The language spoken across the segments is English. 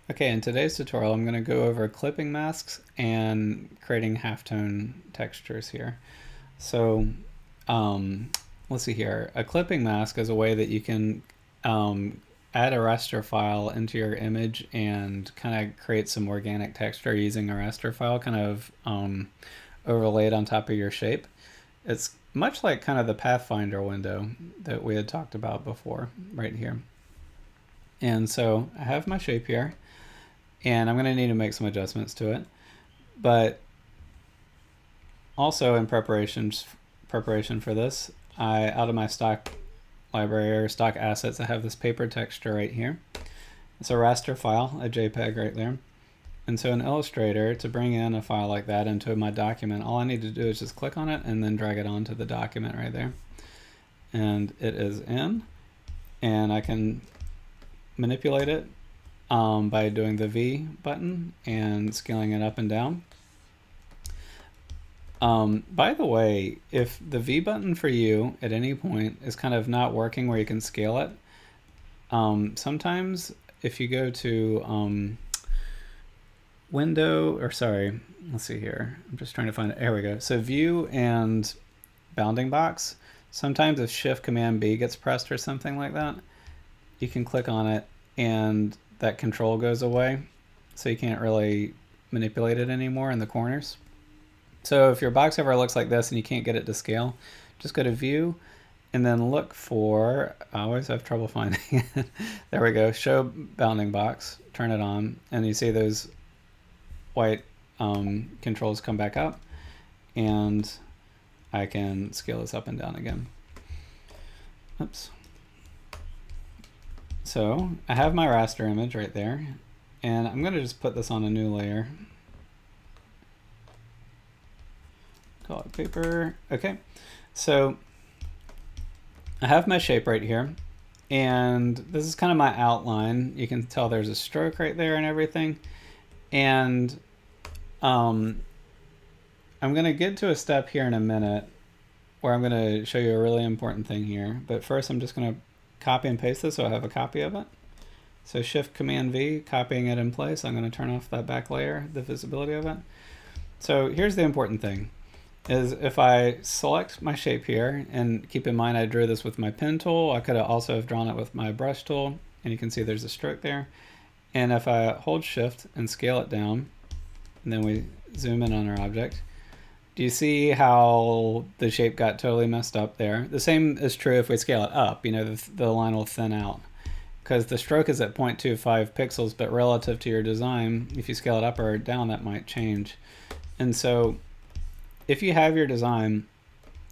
Okay, in today's tutorial, I'm going to go over clipping masks and creating halftone textures here. So let's see here. A clipping mask is a way that you can add a raster file into your image and kind of create some organic texture using a raster file kind of overlaid on top of your shape. It's much like kind of the Pathfinder window that we had talked about before right here. And so I have my shape here, and I'm going to need to make some adjustments to it. But also in preparation for this, out of my stock library or stock assets, I have this paper texture right here. It's a raster file, a JPEG right there. And so in Illustrator, to bring in a file like that into my document, all I need to do is just click on it and then drag it onto the document right there. And it is in, and I can manipulate it by doing the V button and scaling it up and down. By the way, if the V button for you at any point is kind of not working where you can scale it, sometimes if you go to let's see here. I'm just trying to find it. Here we go. So view and bounding box. Sometimes if Shift Command B gets pressed or something like that, you can click on it and that control goes away. So you can't really manipulate it anymore in the corners. So if your box ever looks like this and you can't get it to scale, just go to View and then look for, I always have trouble finding it. There we go, Show Bounding Box, turn it on, and you see those white controls come back up, and I can scale this up and down again. Oops. So I have my raster image right there, and I'm going to just put this on a new layer. Call it paper. Okay, so I have my shape right here, and this is kind of my outline. You can tell there's a stroke right there and everything. And I'm going to get to a step here in a minute where I'm going to show you a really important thing here. But first, I'm just going to copy and paste this so I have a copy of it. So Shift Command V, copying it in place. I'm going to turn off that back layer, the visibility of it. So here's the important thing, is if I select my shape here, and keep in mind I drew this with my pen tool, I could also have drawn it with my brush tool, and you can see there's a stroke there. And if I hold Shift and scale it down, and then we zoom in on our object, do you see how the shape got totally messed up there? The same is true if we scale it up. You know, the line will thin out because the stroke is at 0.25 pixels, but relative to your design, if you scale it up or down, that might change. And so if you have your design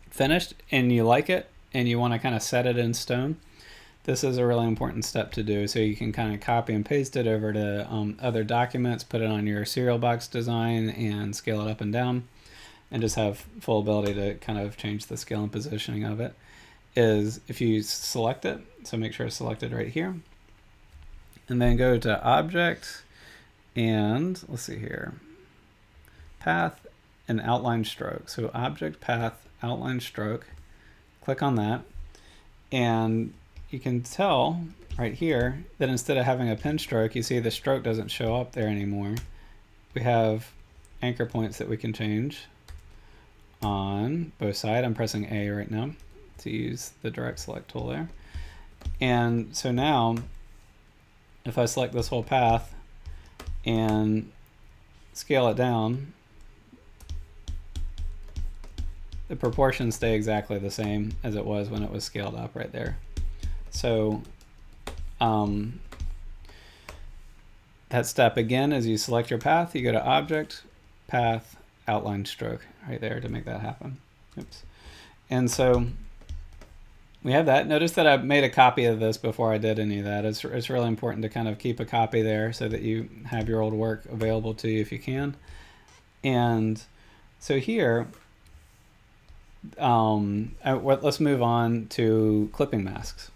finished and you like it and you want to kind of set it in stone, this is a really important step to do. So you can kind of copy and paste it over to other documents, put it on your cereal box design and scale it up and down, and just have full ability to kind of change the scale and positioning of it. Is if you select it, so make sure it's selected right here, and then go to Object, and let's see here, Path and Outline Stroke. So Object, Path, Outline Stroke, click on that, and you can tell right here that instead of having a pen stroke, you see the stroke doesn't show up there anymore. We have anchor points that we can change on both sides. I'm pressing A right now to use the direct select tool there. And so now if I select this whole path and scale it down, the proportions stay exactly the same as it was when it was scaled up right there. So that step again is you select your path, you go to Object, Path, Outline Stroke right there to make that happen. Oops. And so we have that. Notice that I made a copy of this before I did any of that. It's really important to kind of keep a copy there so that you have your old work available to you if you can. And so here, let's move on to clipping masks.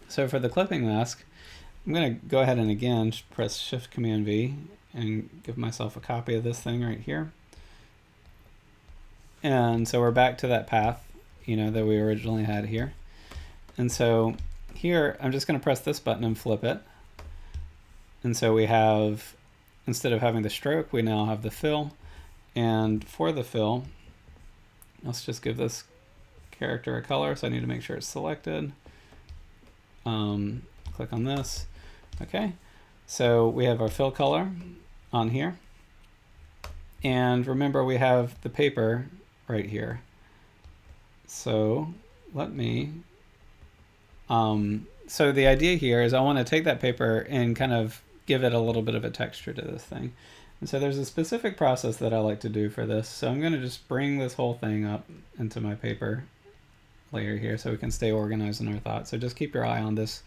So for the clipping mask, I'm going to go ahead and again press Shift Command V and give myself a copy of this thing right here. And so we're back to that path, you know, that we originally had here. And so here I'm just going to press this button and flip it. And so we have, instead of having the stroke, we now have the fill. And for the fill, let's just give this character a color. So I need to make sure it's selected. Click on this. Okay. So we have our fill color on here. And remember, we have the paper right here. So let me, so the idea here is I want to take that paper and kind of give it a little bit of a texture to this thing. And so there's a specific process that I like to do for this. So I'm going to just bring this whole thing up into my paper layer here so we can stay organized in our thoughts. So just keep your eye on this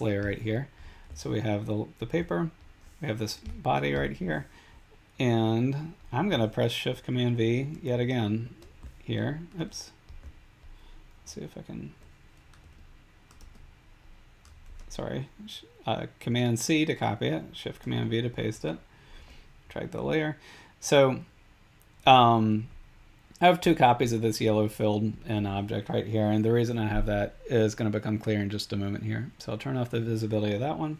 layer right here. So we have the paper, we have this body right here, and I'm going to press Shift Command V yet again here. Oops. Let's see if I can, sorry, Command C to copy it, Shift Command V to paste it, drag the layer. So I have 2 copies of this yellow filled in object right here, and the reason I have that is going to become clear in just a moment here. So I'll turn off the visibility of that one,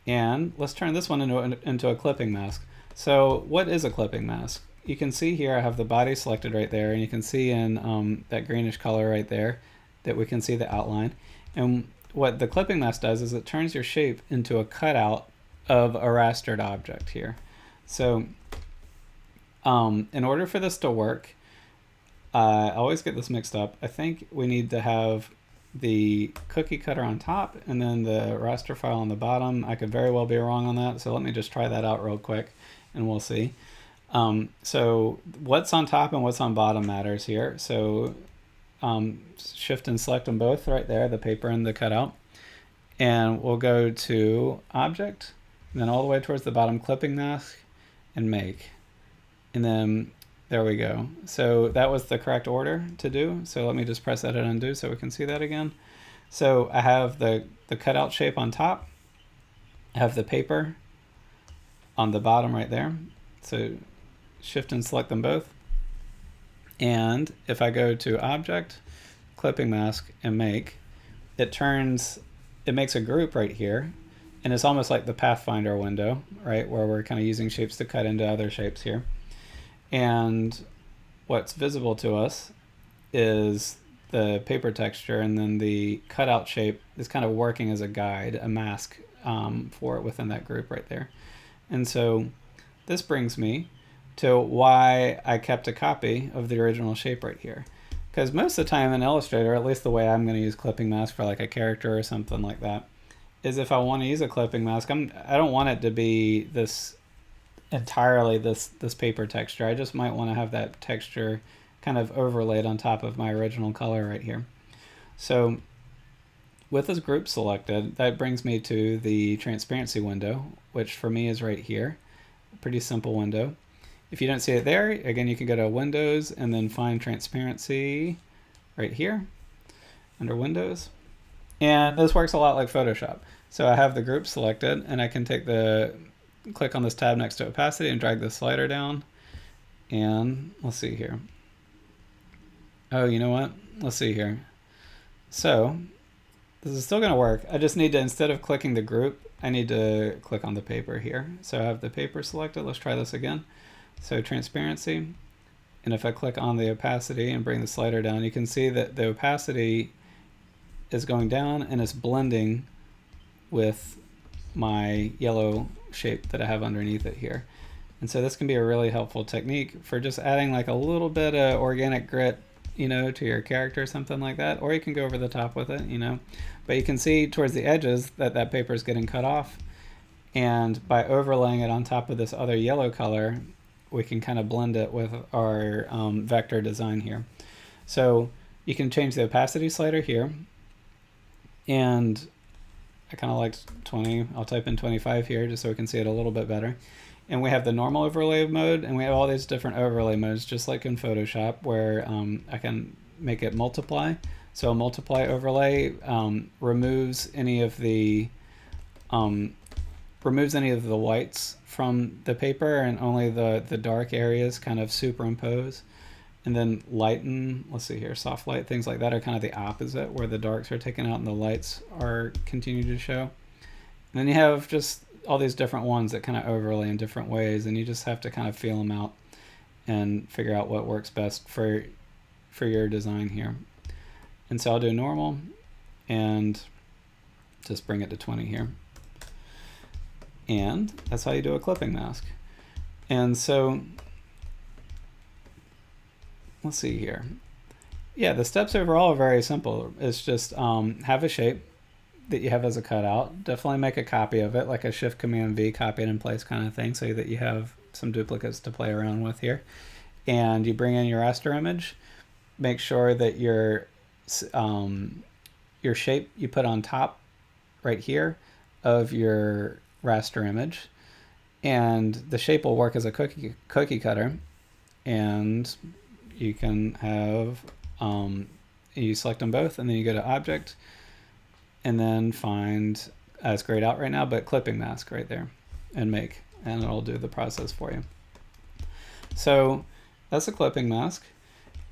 and let's turn this one into a clipping mask. So what is a clipping mask? You can see here I have the body selected right there, and you can see in that greenish color right there that we can see the outline. And what the clipping mask does is it turns your shape into a cutout of a rastered object here. So in order for this to work, I always get this mixed up. I think we need to have the cookie cutter on top and then the raster file on the bottom. I could very well be wrong on that, so let me just try that out real quick and we'll see. So what's on top and what's on bottom matters here. So shift and select them both right there, the paper and the cutout. And we'll go to Object, and then all the way towards the bottom, Clipping Mask, and Make. And then there we go. So that was the correct order to do. So let me just press Edit Undo so we can see that again. So I have the cutout shape on top. I have the paper on the bottom right there. So shift and select them both. And if I go to Object, Clipping Mask, and Make, it makes a group right here. And it's almost like the Pathfinder window, right, where we're kind of using shapes to cut into other shapes here. And what's visible to us is the paper texture, and then the cutout shape is kind of working as a guide, a mask for it within that group right there. And so this brings me to why I kept a copy of the original shape right here. Because most of the time in Illustrator, at least the way I'm going to use clipping mask for like a character or something like that, is if I want to use a clipping mask, I don't want it to be this entirely this paper texture. I just might want to have that texture kind of overlaid on top of my original color right here. So with this group selected, that brings me to the transparency window, which for me is right here. A pretty simple window. If you don't see it there, again, you can go to Windows and then find Transparency right here under Windows. And this works a lot like Photoshop. So I have the group selected, and I can click on this tab next to opacity and drag the slider down. And let's see here. Oh, you know what? Let's see here. So this is still going to work. I just need to, instead of clicking the group, I need to click on the paper here. So I have the paper selected. Let's try this again. So transparency, and if I click on the opacity and bring the slider down, you can see that the opacity is going down and it's blending with my yellow shape that I have underneath it here. And so this can be a really helpful technique for just adding like a little bit of organic grit, you know, to your character or something like that, or you can go over the top with it, you know. But you can see towards the edges that paper is getting cut off, and by overlaying it on top of this other yellow color, we can kind of blend it with our vector design here. So you can change the opacity slider here, and I kind of like 20. I'll type in 25 here just so we can see it a little bit better. And we have the normal overlay mode, and we have all these different overlay modes, just like in Photoshop, where I can make it multiply. So a multiply overlay removes any of the whites from the paper, and only the dark areas kind of superimpose. And then lighten, let's see here, soft light, things like that are kind of the opposite, where the darks are taken out and the lights are continue to show. And then you have just all these different ones that kind of overlay in different ways, and you just have to kind of feel them out and figure out what works best for your design here. And so I'll do normal and just bring it to 20 here. And that's how you do a clipping mask. And so let's see here. Yeah, the steps overall are very simple. It's just have a shape that you have as a cutout. Definitely make a copy of it, like a Shift Command V, copy it in place kind of thing, so that you have some duplicates to play around with here. And you bring in your raster image. Make sure that your shape you put on top right here of your raster image, and the shape will work as a cookie cutter. And you can have you select them both, and then you go to Object, and then find it's grayed out right now, but clipping mask right there, and make, and it'll do the process for you. So that's a clipping mask.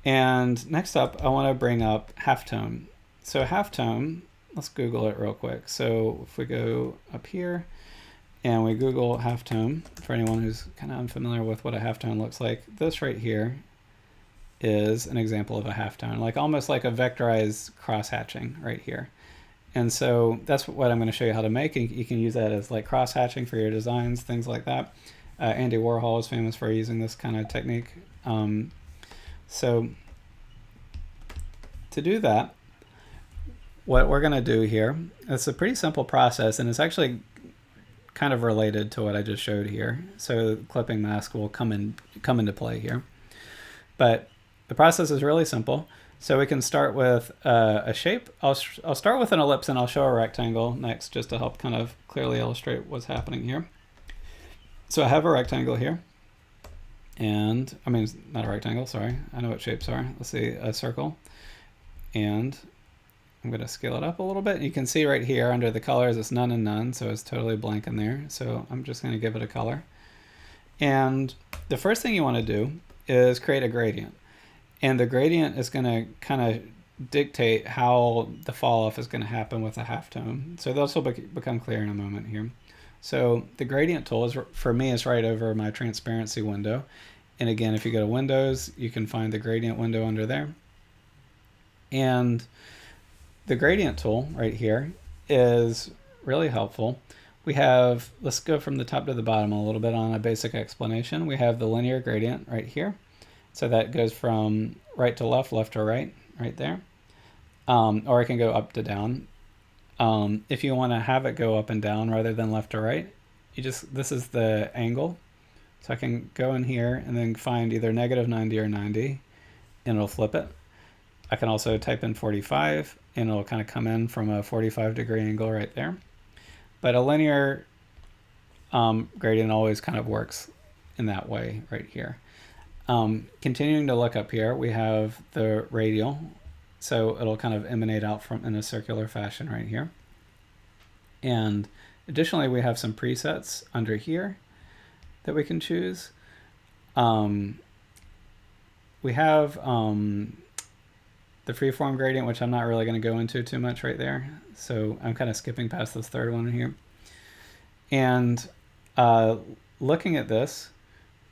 And next up, I want to bring up halftone. So halftone, let's Google it real quick. So if we go up here and we Google halftone, for anyone who's kind of unfamiliar with what a halftone looks like, this right here is an example of a halftone, like almost like a vectorized cross-hatching right here. And so that's what I'm going to show you how to make. You can use that as like cross-hatching for your designs, things like that. Andy Warhol is famous for using this kind of technique. So to do that, what we're going to do here, it's a pretty simple process, and it's actually kind of related to what I just showed here. So clipping mask will come into play here. But the process is really simple. So we can start with a shape. I'll start with an ellipse, and I'll show a rectangle next, just to help kind of clearly illustrate what's happening here. So I have a rectangle here. And I mean, not a rectangle, sorry. I know what shapes are. Let's see, a circle. And I'm going to scale it up a little bit. You can see right here under the colors, it's none and none, so it's totally blank in there. So I'm just going to give it a color. And the first thing you want to do is create a gradient. And the gradient is going to kind of dictate how the fall off is going to happen with a halftone. So this will become clear in a moment here. So the gradient tool is, for me, is right over my transparency window. And again, if you go to Windows, you can find the gradient window under there. And the gradient tool right here is really helpful. We have, let's go from the top to the bottom a little bit on a basic explanation. We have the linear gradient right here. So that goes from right to left, left to right, right there. Or it can go up to down. If you want to have it go up and down rather than left to right, this is the angle. So I can go in here and then find either negative 90 or 90, and it'll flip it. I can also type in 45, and it'll kind of come in from a 45-degree angle right there. But a linear gradient always kind of works in that way right here. Continuing to look up here, we have the radial. So it'll kind of emanate out from in a circular fashion right here. And additionally, we have some presets under here that we can choose. We have the freeform gradient, which I'm not really going to go into too much right there. So I'm kind of skipping past this third one here. And looking at this,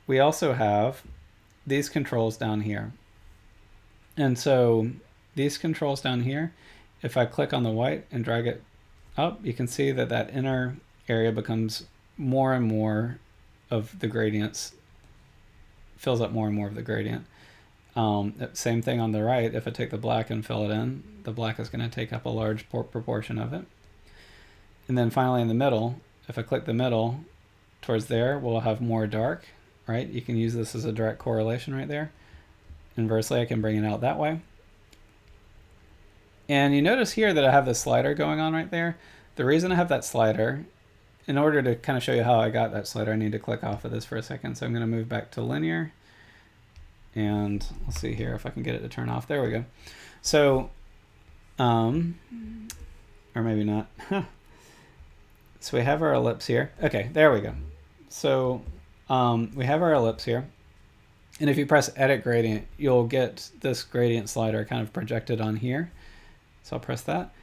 we also have these controls down here. And so these controls down here, if I click on the white and drag it up, you can see that that inner area becomes more and more of the gradients, fills up more and more of the gradient. Same thing on the right. If I take the black and fill it in, the black is going to take up a large proportion of it. And then finally in the middle, if I click the middle towards there, we'll have more dark, right? You can use this as a direct correlation right there. Inversely, I can bring it out that way. And you notice here that I have the slider going on right there. The reason I have that slider, in order to kind of show you how I got that slider, I need to click off of this for a second. So I'm going to move back to linear. And let's see here if I can get it to turn off. There we go. So, or maybe not. So we have our ellipse here. Okay, there we go. So we have our ellipse here. And if you press Edit Gradient, you'll get this gradient slider kind of projected on here. So I'll press that.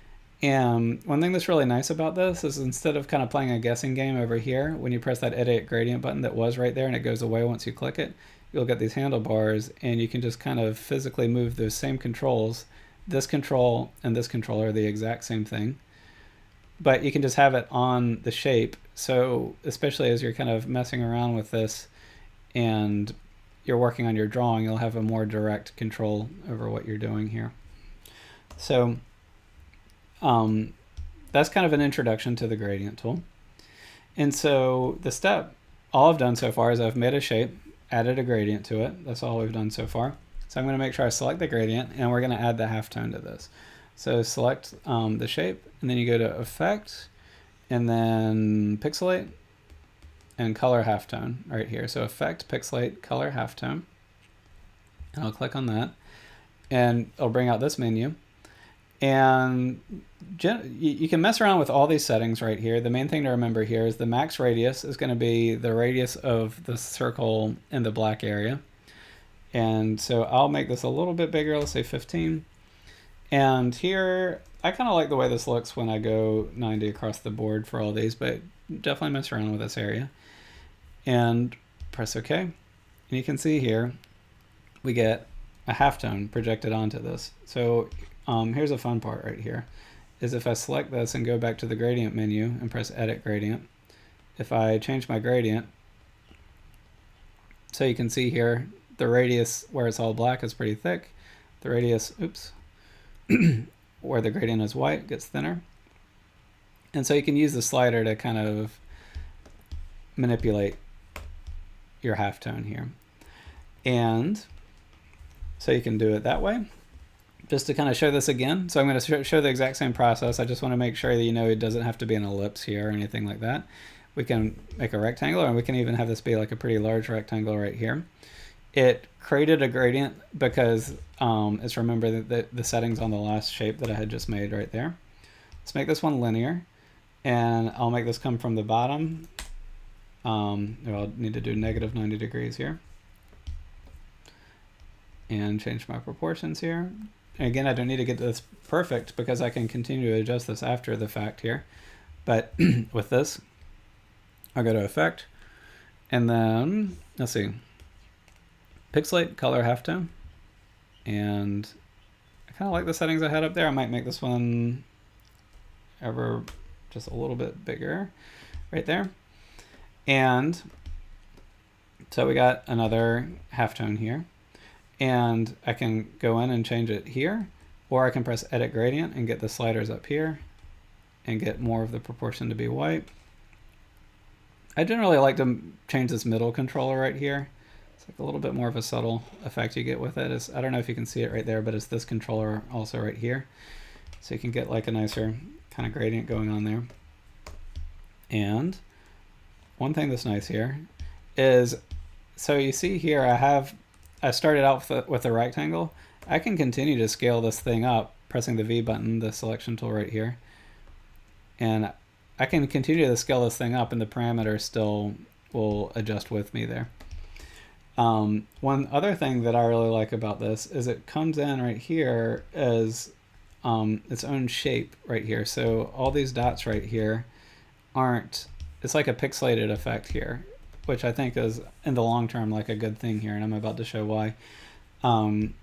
And one thing that's really nice about this is instead of kind of playing a guessing game over here, when you press that edit gradient button that was right there and it goes away once you click it, you'll get these handlebars and you can just kind of physically move those same controls. This control and this control are the exact same thing, but you can just have it on the shape. So especially as you're kind of messing around with this and you're working on your drawing, you'll have a more direct control over what you're doing here. So that's kind of an introduction to the gradient tool. And so the step, all I've done so far is I've made a shape, added a gradient to it. That's all we've done so far. So I'm going to make sure I select the gradient, and we're going to add the halftone to this. So select the shape, and then you go to Effect, and then Pixelate, and Color Halftone right here. So Effect, Pixelate, Color Halftone. And I'll click on that, and it'll bring out this menu. And you can mess around with all these settings right here. The main thing to remember here is the max radius is going to be the radius of the circle in the black area. And so I'll make this a little bit bigger, let's say 15. And here, I kind of like the way this looks when I go 90 across the board for all these, but definitely mess around with this area. And press OK. And you can see here, we get a halftone projected onto this. So here's a fun part right here, is if I select this and go back to the gradient menu and press Edit Gradient, if I change my gradient, so you can see here, the radius where it's all black is pretty thick. The radius, oops, where the gradient is white gets thinner. And so you can use the slider to kind of manipulate your halftone here. And so you can do it that way. Just to kind of show this again, so I'm going to show the exact same process. I just want to make sure that you know it doesn't have to be an ellipse here or anything like that. We can make a rectangle, and we can even have this be like a pretty large rectangle right here. It created a gradient because it's remember that the settings on the last shape that I had just made right there. Let's make this one linear, and I'll make this come from the bottom. I'll need to do negative 90 degrees here. And change my proportions here. And again, I don't need to get this perfect because I can continue to adjust this after the fact here. But with this, I'll go to Effect, and then, let's see, Pixelate, Color Halftone. And I kind of like the settings I had up there. I might make this one ever just a little bit bigger right there. And so we got another halftone here. And I can go in and change it here, or I can press Edit Gradient and get the sliders up here and get more of the proportion to be white. I generally like to change this middle controller right here. It's like a little bit more of a subtle effect you get with it. I don't know if you can see it right there, but it's this controller also right here. So you can get like a nicer kind of gradient going on there. And one thing that's nice here is, so you see here I started out with a rectangle. I can continue to scale this thing up, pressing the V button, the selection tool right here. And I can continue to scale this thing up, and the parameters still will adjust with me there. One other thing that I really like about this is it comes in right here as its own shape right here. So all these dots right here it's like a pixelated effect here, which I think is in the long term like a good thing here, and I'm about to show why.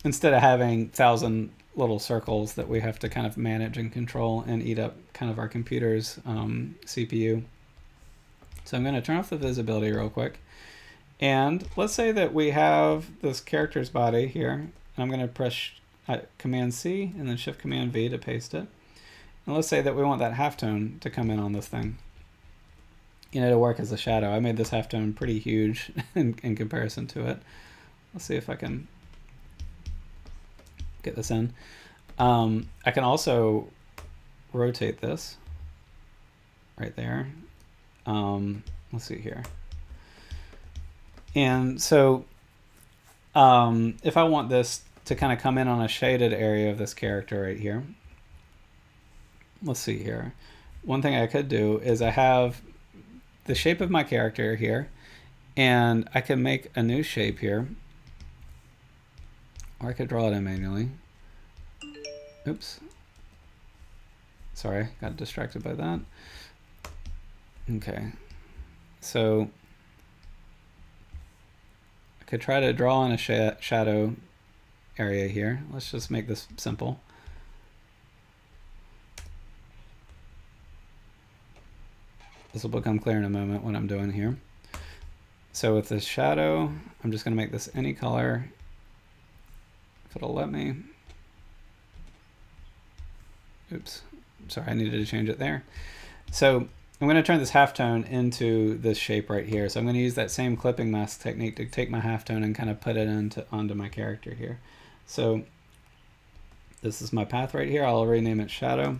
Instead of having 1,000 little circles that we have to kind of manage and control and eat up kind of our computer's CPU. So I'm going to turn off the visibility real quick. And let's say that we have this character's body here, and I'm going to press Command C and then Shift Command V to paste it. And let's say that we want that halftone to come in on this thing, to work as a shadow. I made this halftone pretty huge in comparison to it. Let's see if I can get this in. I can also rotate this right there. Let's see here. And so if I want this to kind of come in on a shaded area of this character right here, let's see here. One thing I could do is I have the shape of my character here, and I can make a new shape here, or I could draw it in manually. Oops. Sorry, got distracted by that. Okay, so I could try to draw in a shadow area here. Let's just make this simple. This will become clear in a moment what I'm doing here. So with this shadow, I'm just going to make this any color, if it'll let me. Oops, sorry, I needed to change it there. So I'm going to turn this halftone into this shape right here. So I'm going to use that same clipping mask technique to take my halftone and kind of put it onto my character here. So this is my path right here. I'll rename it shadow.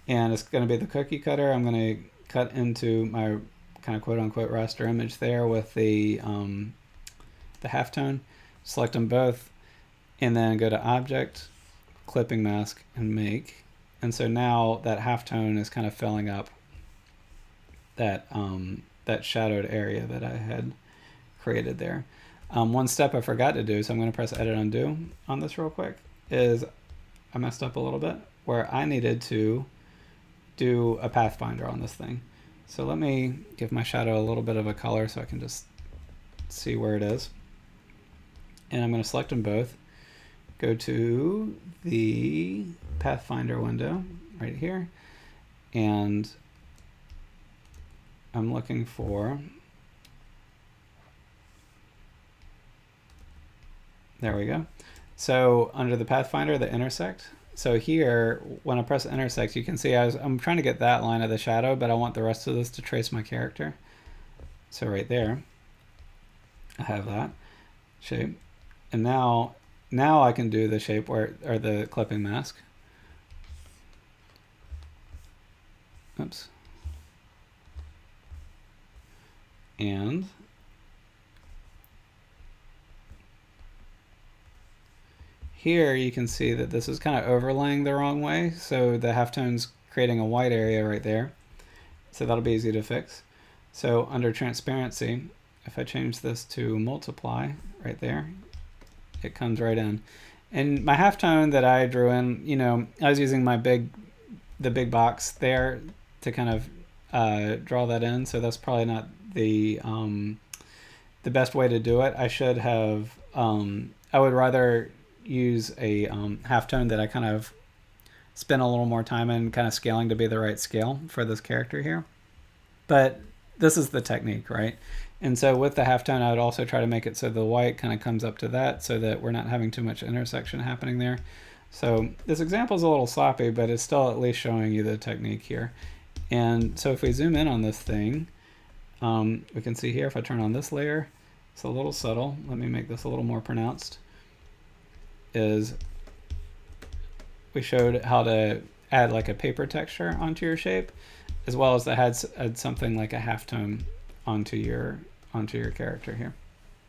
And it's going to be the cookie cutter. I'm going to cut into my kind of quote-unquote raster image there with the halftone. Select them both, and then go to Object, Clipping Mask, and Make. And so now that halftone is kind of filling up that that shadowed area that I had created there. One step I forgot to do, so I'm going to press Edit Undo on this real quick, is I messed up a little bit where I needed to do a pathfinder on this thing. So let me give my shadow a little bit of a color so I can just see where it is. And I'm going to select them both. Go to the pathfinder window right here. And I'm looking for, there we go. So under the pathfinder, the intersect. So here, when I press intersect, you can see I'm trying to get that line of the shadow, but I want the rest of this to trace my character. So right there, I have that shape. And now I can do the shape or the clipping mask. Oops. And here you can see that this is kind of overlaying the wrong way. So the halftone's creating a white area right there. So that'll be easy to fix. So under transparency, if I change this to multiply right there, it comes right in. And my halftone that I drew in, you know, I was using the big box there to kind of draw that in. So that's probably not the best way to do it. I should have, I would rather use a halftone that I kind of spend a little more time in kind of scaling to be the right scale for this character here. But this is the technique, right? And so with the halftone, I would also try to make it so the white kind of comes up to that so that we're not having too much intersection happening there. So this example is a little sloppy, but it's still at least showing you the technique here. And so if we zoom in on this thing, we can see here if I turn on this layer, it's a little subtle. Let me make this a little more pronounced. Is we showed how to add like a paper texture onto your shape, as well as to add something like a halftone onto your character here.